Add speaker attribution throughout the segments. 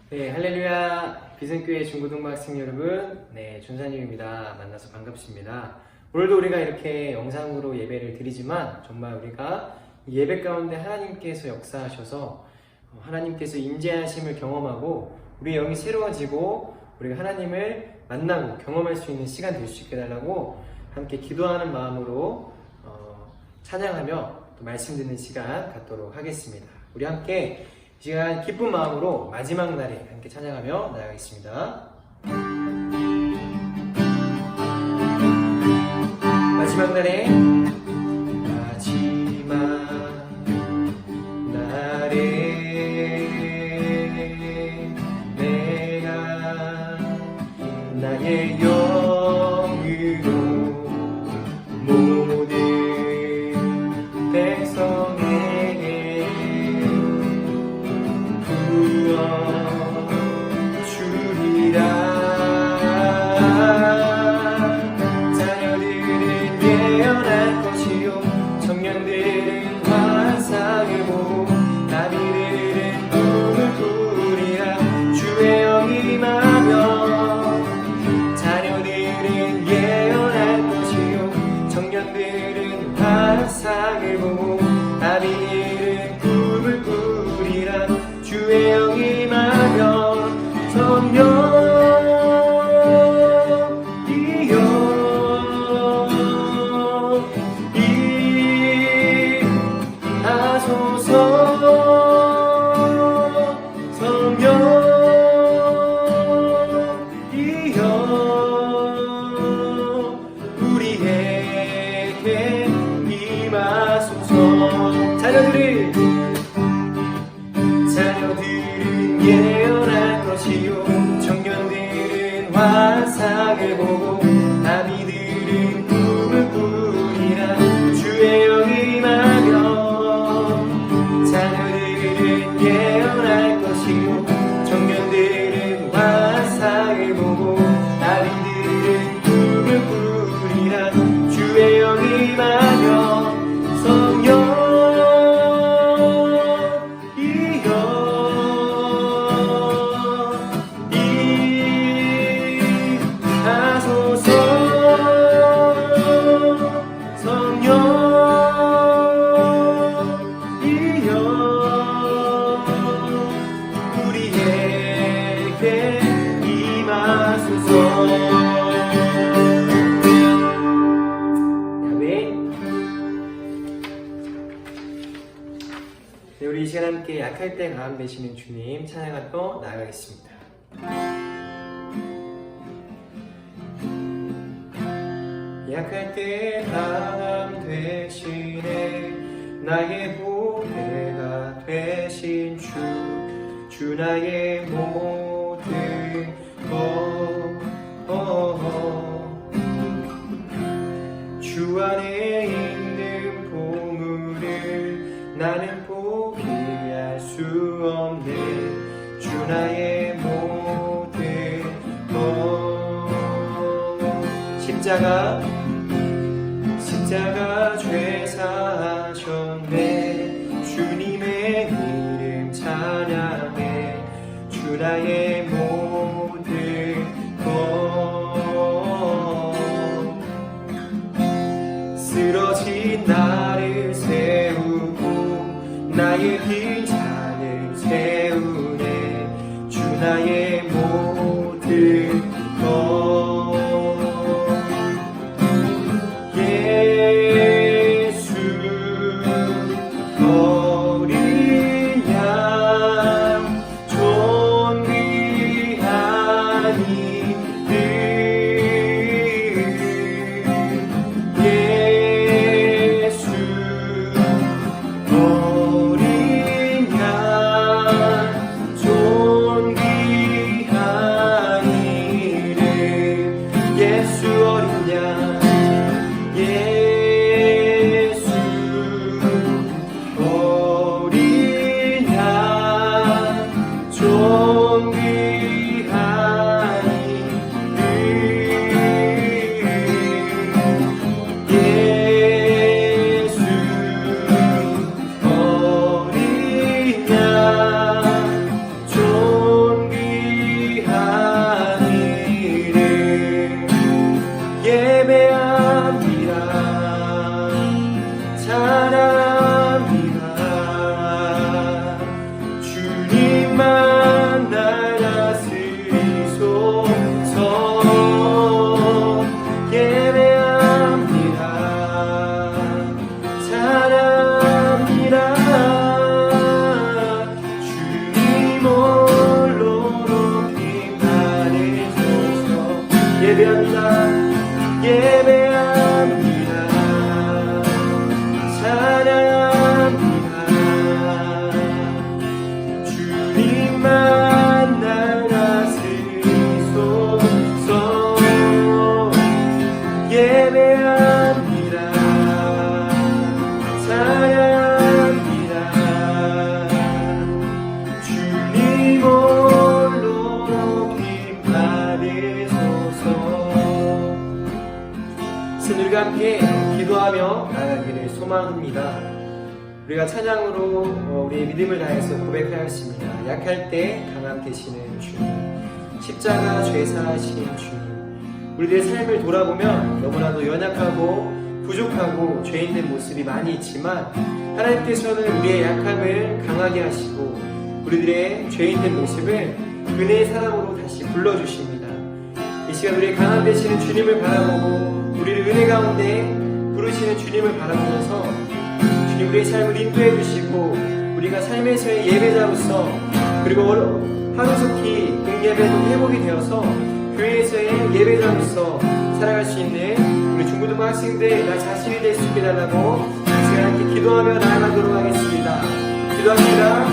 Speaker 1: 네, 할렐루야. 비전교회 중고등부 학생 여러분, 전사님입니다. 만나서 반갑습니다. 오늘도 우리가 이렇게 영상으로 예배를 드리지만 정말 우리가 예배 가운데 하나님께서 역사하셔서 하나님께서 임재하심을 경험하고 우리의 영이 새로워지고 우리가 하나님을 만나고 경험할 수 있는 시간 될 수 있게 해달라고 함께 기도하는 마음으로 찬양하며 또 말씀 듣는 시간 갖도록 하겠습니다. 우리 함께 이 시간 기쁜 마음으로 마지막 날에 함께 찬양하며 나아가겠습니다. 마지막 날에 마지막 날에 내가 나의 영으로 모든 백성에게 주리라. 자녀들은 예언할 것이요 청년들은 환상을 보고 나비들은 꿈을 꾸리라. 주의 영이 임하면 자녀들은 예언할 것이요 청년들은 환상을 보고 나비들은 꿈을 꾸리라. 주의 영이 임하면 성령이여 임하소서. 성령이여 우리에게 임하소서. 자녀들은 예언할 것이요 청년들은 환상을 보고 나비들은 꿈을 꾸리라. 주의 영이 임하면 자녀들은 예언할 것이요 청년들은 환상을 보고 나비들은 꿈을 꾸리라. 주의 영이 임하면 성령 우리 이 시간 함께 약할 때 강함 되시는 주님 찬양하며 나아가겠습니다. 약할 때 강함 되시네 나의 보배가 되신 주 나의 모든 것 주 안에 있는 보물을 나는 포기할 수 없네. 주 나의 모든 것 십자가 죄 사하셨네. 주님의 이름 찬양해. 주 나의 모든 것 쓰러진 나를 세우고 나의 빈잔을 채우네. 주 나의 모든 것 예수 어린 양 존귀한 이들 예수 어린 양 존귀한 우리가 함께 기도하며 나아가기를 소망합니다. 우리가 찬양으로 우리의 믿음을 다해서 고백하였습니다. 약할 때 강함 되시는 주님, 십자가 죄사하신 주님. 우리들의 삶을 돌아보면 너무나도 연약하고 부족하고 죄인된 모습이 많이 있지만 하나님께서는 우리의 약함을 강하게 하시고 우리들의 죄인된 모습을 은혜의 사랑으로 다시 불러주십니다. 이 시간 우리의 강함 되시는 주님을 바라보고 우리를 은혜 가운데 부르시는 주님을 바라보면서 주님 우리의 삶을 인도해 주시고 우리가 삶에서의 예배자로서 그리고 하루속히 공예배도 회복이 되어서 교회에서의 예배자로서 살아갈 수 있는 우리 중고등부 학생들 나 자신이 될 수 있게 달라고 이 시간 함께 기도하며 나아가도록 하겠습니다. 기도합니다.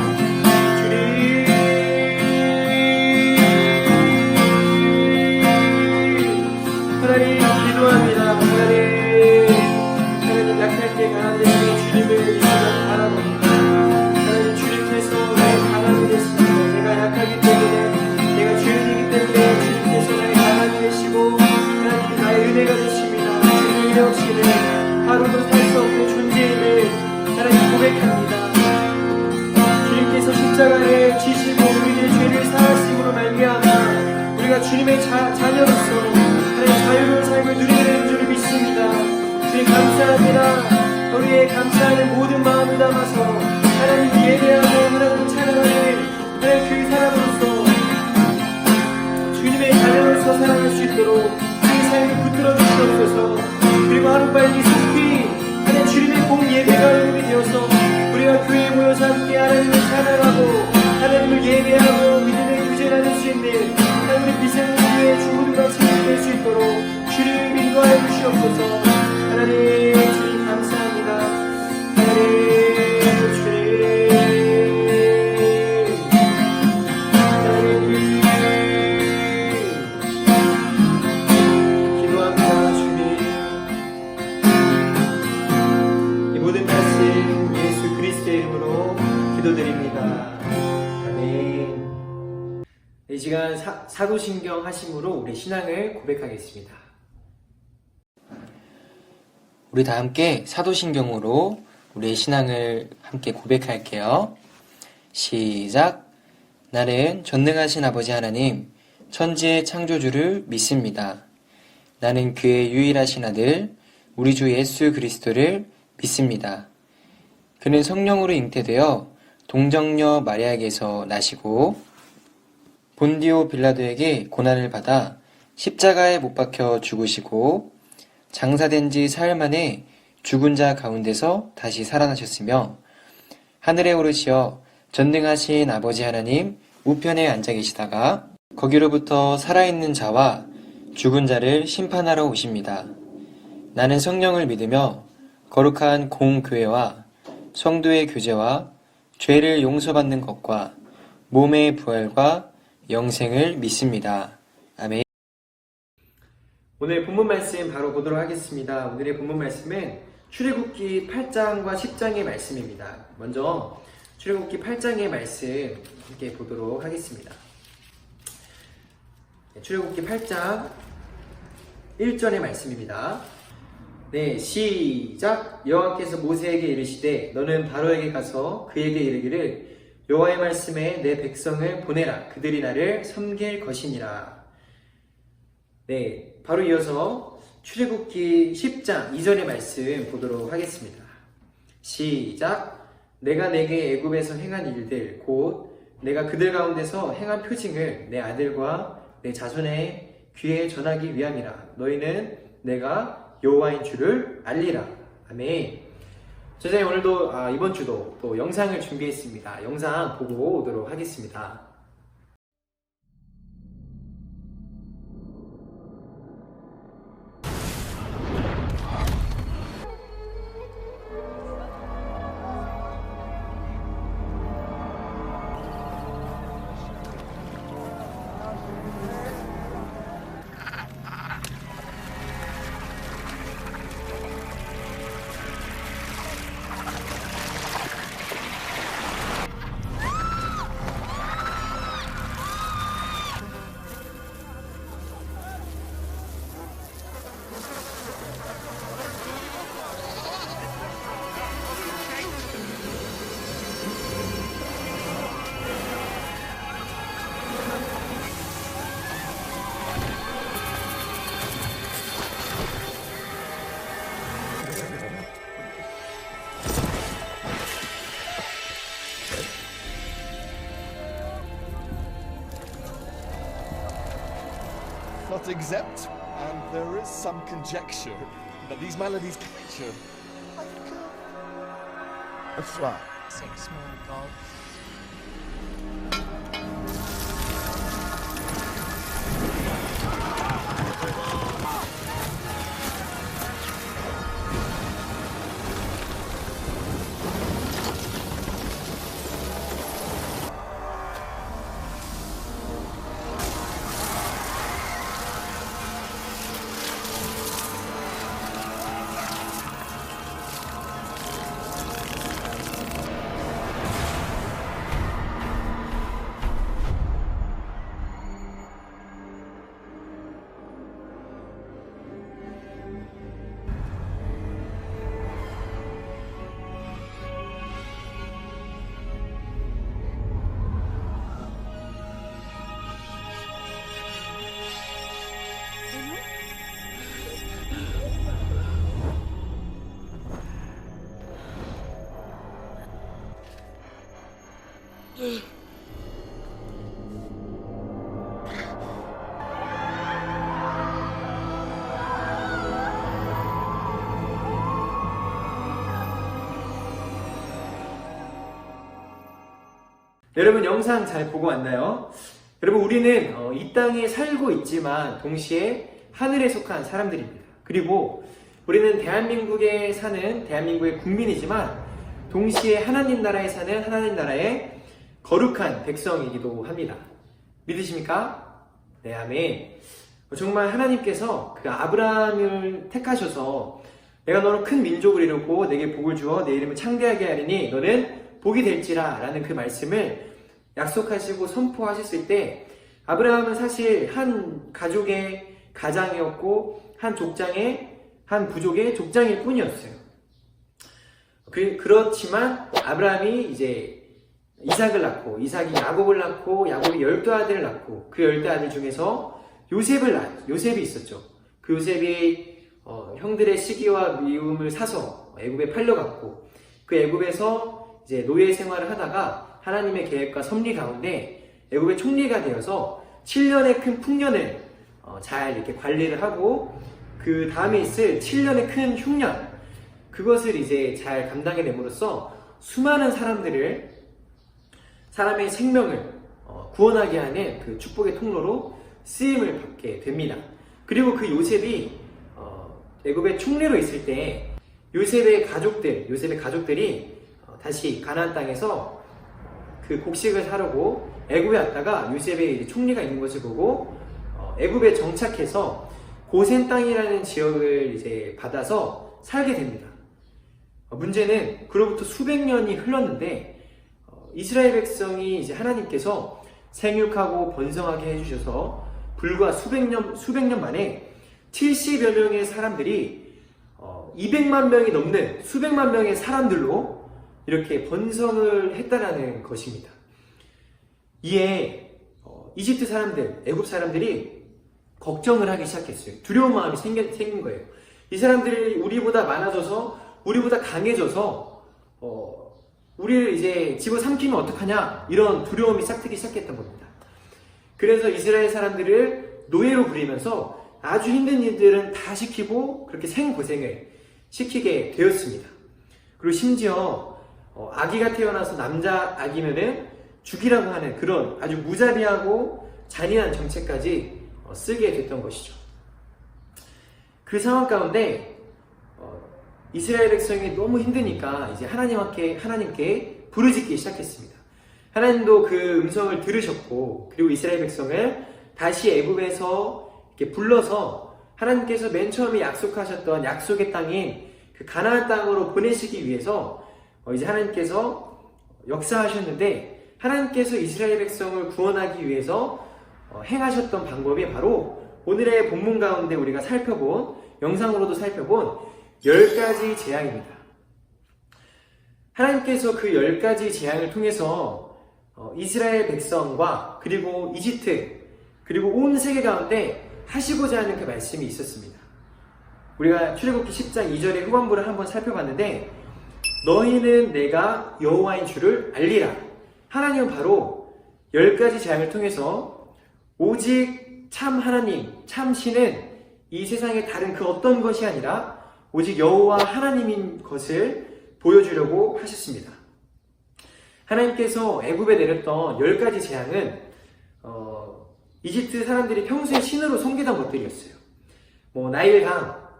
Speaker 1: 하나님 기도합니다. 하나님 약할 때 강한 되시는 주님을 이 시간 바라봅니다. 하나님 주님께서 나의 강함이 되십니다. 내가 약하기 때문에 내가 죄인이기 때문에 주님께서 나의 강함이 되시고 하나님 나의 은혜가 되십니다. 주님 은혜 없이는 하루도 살 수 없는 존재임을 하나님 고백합니다. 주님께서 십자가를 지시고 우리의 죄를 사하심으로 말미암아 우리가 주님의 자녀로서 자유로운 삶을 누리게 되는 줄을 믿습니다. 주님 감사합니다. 우리의 감사하는 모든 마음을 담아서 하나님 예배하고 하나님 찬양하는 하나님 그 사람으로서 주님의 자녀로서 살아갈 수 있도록 주의 삶을 붙들어 주시옵소서. 그리고 하루빨리 속히 하나님 주님의 복 예배가 의미 되어서 우리가 교회에 모여서 함께 하나님을 찬양하고 하나님을 예배하고 믿음의 구제를 할 수 있는 하나님의 비상구의 중고등부 학생이 될 수 있도록 주님 인도하여 주시옵소서. 하나님 주님 감사합니다. 하나님 주님 기도합니다. 주님 이 모든 말씀 예수 그리스도의 이름으로 기도드립니다. 아멘. 이 시간 사도신경 하심으로 우리 신앙을 고백하겠습니다. 우리 다 함께 사도신경으로 우리의 신앙을 함께 고백할게요. 시작. 나는 전능하신 아버지 하나님, 천지의 창조주를 믿습니다. 나는 그의 유일하신 아들, 우리 주 예수 그리스도를 믿습니다. 그는 성령으로 잉태되어 동정녀 마리아에게서 나시고 본디오 빌라도에게 고난을 받아 십자가에 못 박혀 죽으시고 장사된 지 사흘 만에 죽은 자 가운데서 다시 살아나셨으며 하늘에 오르시어 전능하신 아버지 하나님 우편에 앉아 계시다가 거기로부터 살아있는 자와 죽은 자를 심판하러 오십니다. 나는 성령을 믿으며 거룩한 공교회와 성도의 교제와 죄를 용서받는 것과 몸의 부활과 영생을 믿습니다. 아멘. 오늘 본문 말씀 바로 보도록 하겠습니다. 오늘의 본문 말씀은 출애굽기 8장과 10장의 말씀입니다. 먼저 출애굽기 8장의 말씀 함께 보도록 하겠습니다. 출애굽기 8장 1절의 말씀입니다. 네, 시작. 여호와께서 모세에게 이르시되 너는 바로에게 가서 그에게 이르기를 여호와의 말씀에 내 백성을 보내라. 그들이 나를 섬길 것이니라. 네, 바로 이어서 출애굽기 10장 2절의 말씀 보도록 하겠습니다. 시작. 내가 내게 애굽에서 행한 일들 곧 내가 그들 가운데서 행한 표징을 내 아들과 내 자손의 귀에 전하기 위함이라. 너희는 내가 여호와인 줄을 알리라. 아멘. 선생님 오늘도 이번 주도 또 영상을 준비했습니다. 영상 보고 오도록 하겠습니다.
Speaker 2: not exempt, and there is some conjecture that these melodies picture like a flower.
Speaker 3: 6 small gods.
Speaker 1: 여러분 영상 잘 보고 왔나요? 여러분 우리는 이 땅에 살고 있지만 동시에 하늘에 속한 사람들입니다. 그리고 우리는 대한민국에 사는 대한민국의 국민이지만 동시에 하나님 나라에 사는 하나님 나라의 거룩한 백성이기도 합니다. 믿으십니까? 네, 아멘. 정말 하나님께서 그 아브라함을 택하셔서 내가 너는 큰 민족을 이루고 내게 복을 주어 내 이름을 창대하게 하리니 너는 복이 될지라 라는 그 말씀을 약속하시고 선포하셨을 때 아브라함은 사실 한 가족의 가장이었고 한 족장의 한 부족의 족장일 뿐이었어요. 그렇지만 아브라함이 이제 이삭을 낳고 이삭이 야곱을 낳고 야곱이 12아들을 낳고 그 12아들 중에서 요셉이 있었죠. 그 요셉이 형들의 시기와 미움을 사서 애굽에 팔려갔고 그 애굽에서 이제 노예 생활을 하다가 하나님의 계획과 섭리 가운데 애굽의 총리가 되어서 7년의 큰 풍년을 잘 이렇게 관리를 하고 그 다음에 있을 7년의 큰 흉년 그것을 이제 잘 감당해냄으로써 수많은 사람의 생명을 구원하게 하는 그 축복의 통로로 쓰임을 받게 됩니다. 그리고 그 요셉이 애굽의 총리로 있을 때 요셉의 가족들이 다시 가나안 땅에서 그 곡식을 사려고 애굽에 왔다가 요셉의 이제 총리가 있는 것을 보고 애굽에 정착해서 고센 땅이라는 지역을 이제 받아서 살게 됩니다. 문제는 그로부터 수백 년이 흘렀는데 이스라엘 백성이 이제 하나님께서 생육하고 번성하게 해주셔서 불과 수백 년 만에 70여 명의 사람들이 200만 명이 넘는 수백만 명의 사람들로 이렇게 번성을 했다라는 것입니다. 이에 이집트 사람들, 애굽 사람들이 걱정을 하기 시작했어요. 두려운 마음이 생긴 거예요. 이 사람들이 우리보다 많아져서 우리보다 강해져서 우리를 이제 집어삼키면 어떡하냐 이런 두려움이 싹트기 시작했던 겁니다. 그래서 이스라엘 사람들을 노예로 부리면서 아주 힘든 일들은 다 시키고 그렇게 생고생을 시키게 되었습니다. 그리고 심지어 아기가 태어나서 남자 아기면은 죽이라고 하는 그런 아주 무자비하고 잔인한 정책까지 쓰게 됐던 것이죠. 그 상황 가운데 이스라엘 백성이 너무 힘드니까 이제 하나님께 부르짖기 시작했습니다. 하나님도 그 음성을 들으셨고 그리고 이스라엘 백성을 다시 애굽에서 이렇게 불러서 하나님께서 맨 처음에 약속하셨던 약속의 땅인 그 가나안 땅으로 보내시기 위해서 이제 하나님께서 역사하셨는데 하나님께서 이스라엘 백성을 구원하기 위해서 행하셨던 방법이 바로 오늘의 본문 가운데 우리가 영상으로도 살펴본 10가지 재앙입니다. 하나님께서 그 10가지 재앙을 통해서 이스라엘 백성과 그리고 이집트 그리고 온 세계 가운데 하시고자 하는 그 말씀이 있었습니다. 우리가 출애굽기 10장 2절의 후반부를 한번 살펴봤는데 너희는 내가 여호와인 줄을 알리라. 하나님은 바로 10가지 재앙을 통해서 오직 참 하나님, 참 신은 이 세상의 다른 그 어떤 것이 아니라 오직 여호와 하나님인 것을 보여주려고 하셨습니다. 하나님께서 애굽에 내렸던 10가지 재앙은 이집트 사람들이 평소에 신으로 섬기던 것들이었어요. 뭐 나일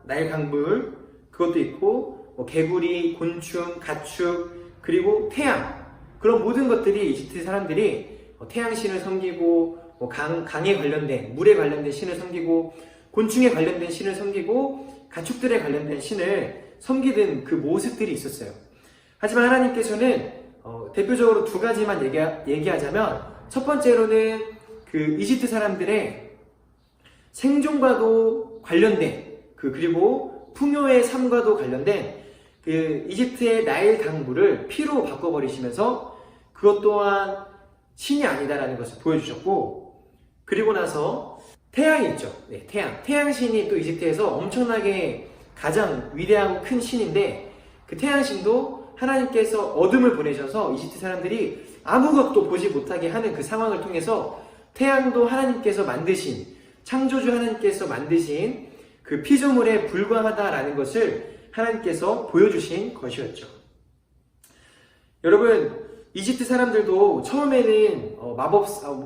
Speaker 1: 강물 그것도 있고 뭐 개구리, 곤충, 가축 그리고 태양 그런 모든 것들이 이집트 사람들이 태양신을 섬기고 뭐 강에 관련된 물에 관련된 신을 섬기고 곤충에 관련된 신을 섬기고 가축들에 관련된 신을 섬기던 그 모습들이 있었어요. 하지만 하나님께서는 대표적으로 두 가지만 얘기하자면 첫 번째로는 그 이집트 사람들의 생존과도 관련된 그리고 풍요의 삶과도 관련된 그 이집트의 나일 강물을 피로 바꿔버리시면서 그것 또한 신이 아니다라는 것을 보여주셨고 그리고 나서 태양이 있죠. 네, 태양신이 또 이집트에서 엄청나게 가장 위대하고 큰 신인데 그 태양신도 하나님께서 어둠을 보내셔서 이집트 사람들이 아무것도 보지 못하게 하는 그 상황을 통해서 태양도 하나님께서 만드신 창조주 하나님께서 만드신 그 피조물에 불과하다라는 것을 하나님께서 보여주신 것이었죠. 여러분 이집트 사람들도 처음에는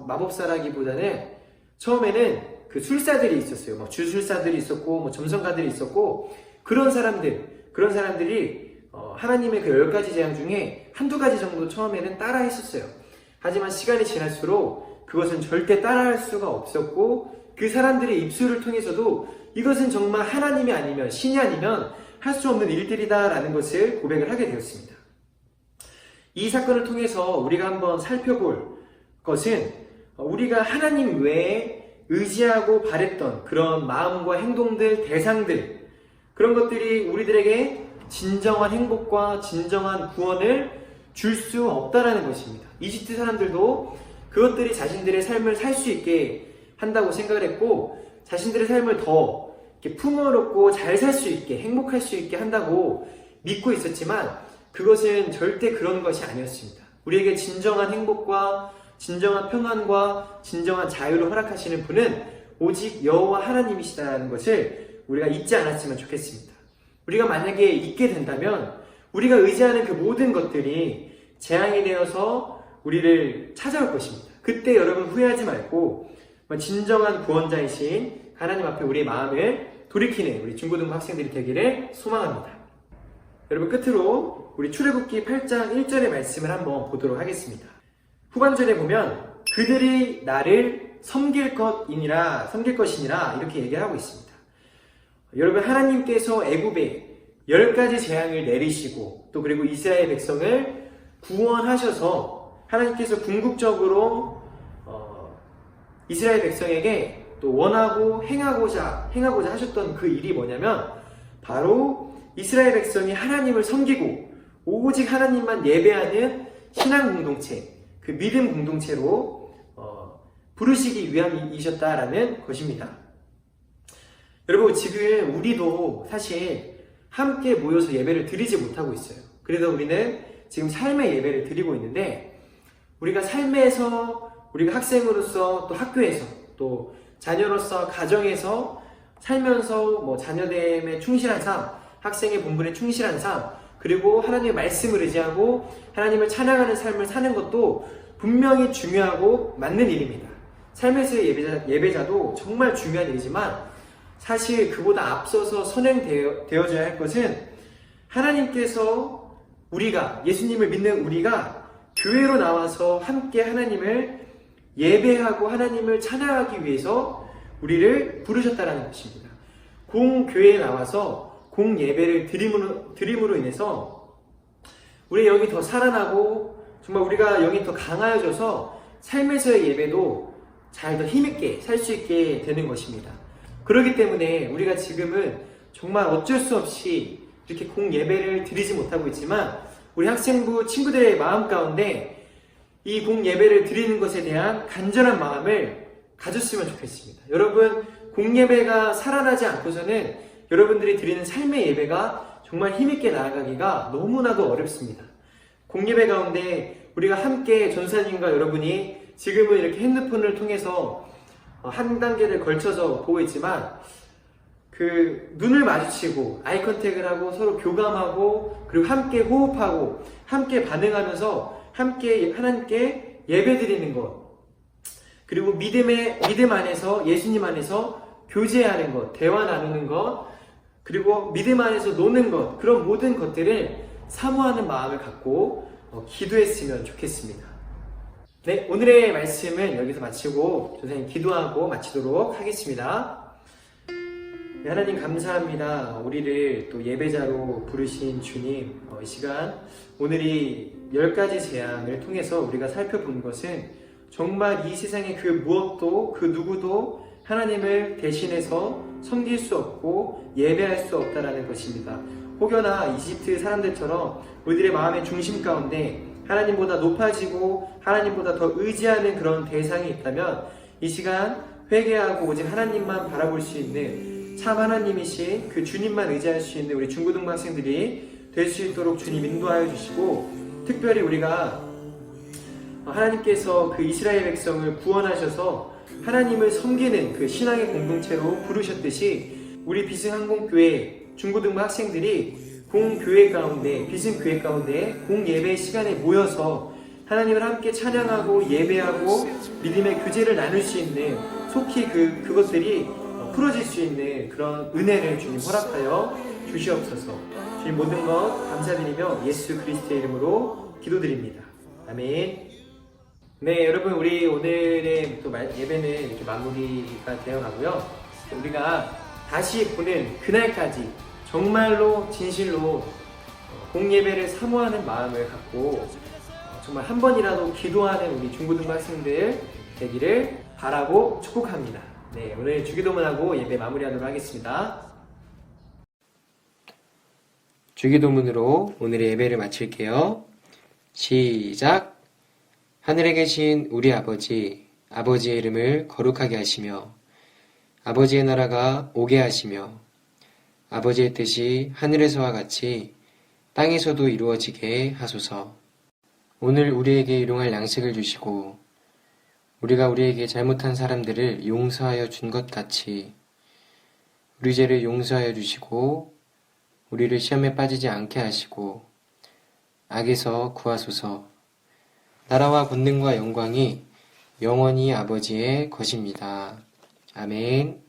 Speaker 1: 마법사라기보다는 처음에는 그 술사들이 있었어요. 막 주술사들이 있었고 뭐 점성가들이 있었고 그런 사람들이 하나님의 그 10가지 재앙 중에 한두 가지 정도 처음에는 따라 했었어요. 하지만 시간이 지날수록 그것은 절대 따라할 수가 없었고 그 사람들의 입술을 통해서도 이것은 정말 하나님이 아니면 신이 아니면 할 수 없는 일들이다 라는 것을 고백을 하게 되었습니다. 이 사건을 통해서 우리가 한번 살펴볼 것은 우리가 하나님 외에 의지하고 바랬던 그런 마음과 행동들, 대상들 그런 것들이 우리들에게 진정한 행복과 진정한 구원을 줄 수 없다라는 것입니다. 이집트 사람들도 그것들이 자신들의 삶을 살 수 있게 한다고 생각을 했고 자신들의 삶을 더 이렇게 풍요롭고 잘 살 수 있게 행복할 수 있게 한다고 믿고 있었지만 그것은 절대 그런 것이 아니었습니다. 우리에게 진정한 행복과 진정한 평안과 진정한 자유를 허락하시는 분은 오직 여호와 하나님이시다는 것을 우리가 잊지 않았으면 좋겠습니다. 우리가 만약에 잊게 된다면 우리가 의지하는 그 모든 것들이 재앙이 되어서 우리를 찾아올 것입니다. 그때 여러분 후회하지 말고 진정한 구원자이신 하나님 앞에 우리의 마음을 돌이키는 우리 중고등부 학생들이 되기를 소망합니다. 여러분 끝으로 우리 출애굽기 8장 1절의 말씀을 한번 보도록 하겠습니다. 후반절에 보면 그들이 나를 섬길 것이니라 이렇게 얘기를 하고 있습니다. 여러분 하나님께서 애굽에 10가지 재앙을 내리시고 또 그리고 이스라엘 백성을 구원하셔서 하나님께서 궁극적으로 이스라엘 백성에게 또 원하고 행하고자 하셨던 그 일이 뭐냐면 바로 이스라엘 백성이 하나님을 섬기고 오직 하나님만 예배하는 신앙 공동체, 그 믿음 공동체로 부르시기 위함이셨다라는 것입니다. 여러분 지금 우리도 사실 함께 모여서 예배를 드리지 못하고 있어요. 그래서 우리는 지금 삶의 예배를 드리고 있는데 우리가 삶에서 우리가 학생으로서 또 학교에서 또 자녀로서 가정에서 살면서 뭐 자녀됨에 충실한 삶, 학생의 본분에 충실한 삶, 그리고 하나님의 말씀을 의지하고 하나님을 찬양하는 삶을 사는 것도 분명히 중요하고 맞는 일입니다. 삶에서의 예배자도 정말 중요한 일이지만 사실 그보다 앞서서 선행되어져야 할 것은 하나님께서 우리가 예수님을 믿는 우리가 교회로 나와서 함께 하나님을 예배하고 하나님을 찬양하기 위해서 우리를 부르셨다는 것입니다. 공교회에 나와서 공예배를 드림으로 인해서 우리의 영이 더 살아나고 정말 우리가 영이 더 강하여져서 삶에서의 예배도 잘 더 힘있게 살 수 있게 되는 것입니다. 그렇기 때문에 우리가 지금은 정말 어쩔 수 없이 이렇게 공예배를 드리지 못하고 있지만 우리 학생부 친구들의 마음 가운데 이 공예배를 드리는 것에 대한 간절한 마음을 가졌으면 좋겠습니다. 여러분 공예배가 살아나지 않고서는 여러분들이 드리는 삶의 예배가 정말 힘있게 나아가기가 너무나도 어렵습니다. 공예배 가운데 우리가 함께 전사님과 여러분이 지금은 이렇게 핸드폰을 통해서 한 단계를 걸쳐서 보고 있지만 그 눈을 마주치고 아이 컨택을 하고 서로 교감하고 그리고 함께 호흡하고 함께 반응하면서 함께 하나님께 예배드리는 것, 그리고 믿음 안에서 예수님 안에서 교제하는 것, 대화 나누는 것, 그리고 믿음 안에서 노는 것, 그런 모든 것들을 사모하는 마음을 갖고 기도했으면 좋겠습니다. 네, 오늘의 말씀은 여기서 마치고 선생님 기도하고 마치도록 하겠습니다. 네, 하나님 감사합니다. 우리를 또 예배자로 부르신 주님, 이 시간 오늘이 10가지 재앙을 통해서 우리가 살펴본 것은 정말 이 세상의 그 무엇도 그 누구도 하나님을 대신해서 섬길 수 없고 예배할 수 없다라는 것입니다. 혹여나 이집트 사람들처럼 우리들의 마음의 중심 가운데 하나님보다 높아지고 하나님보다 더 의지하는 그런 대상이 있다면 이 시간 회개하고 오직 하나님만 바라볼 수 있는 참 하나님이신 그 주님만 의지할 수 있는 우리 중고등학생들이 될 수 있도록 주님 인도하여 주시고, 특별히 우리가 하나님께서 그 이스라엘 백성을 구원하셔서 하나님을 섬기는 그 신앙의 공동체로 부르셨듯이 우리 비승항공교회 중고등부 학생들이 공교회 가운데, 비승교회 가운데 공예배 시간에 모여서 하나님을 함께 찬양하고 예배하고 믿음의 교제를 나눌 수 있는, 속히 그것들이 풀어질 수 있는 그런 은혜를 주님 허락하여 주시옵소서. 주님 모든 것 감사드리며 예수 그리스도의 이름으로 기도드립니다. 아멘. 네, 여러분, 우리 오늘의 또 예배는 이렇게 마무리가 되어 가고요. 우리가 다시 보는 그날까지 정말로 진실로 공예배를 사모하는 마음을 갖고 정말 한 번이라도 기도하는 우리 중고등부 학생들 되기를 바라고 축복합니다. 네, 오늘 주기도문하고 예배 마무리하도록 하겠습니다. 주기도문으로 오늘의 예배를 마칠게요. 시작! 하늘에 계신 우리 아버지, 아버지의 이름을 거룩하게 하시며 아버지의 나라가 오게 하시며 아버지의 뜻이 하늘에서와 같이 땅에서도 이루어지게 하소서. 오늘 우리에게 일용할 양식을 주시고 우리가 우리에게 잘못한 사람들을 용서하여 준 것 같이 우리 죄를 용서하여 주시고 우리를 시험에 빠지지 않게 하시고 악에서 구하소서. 나라와 권능과 영광이 영원히 아버지의 것입니다. 아멘.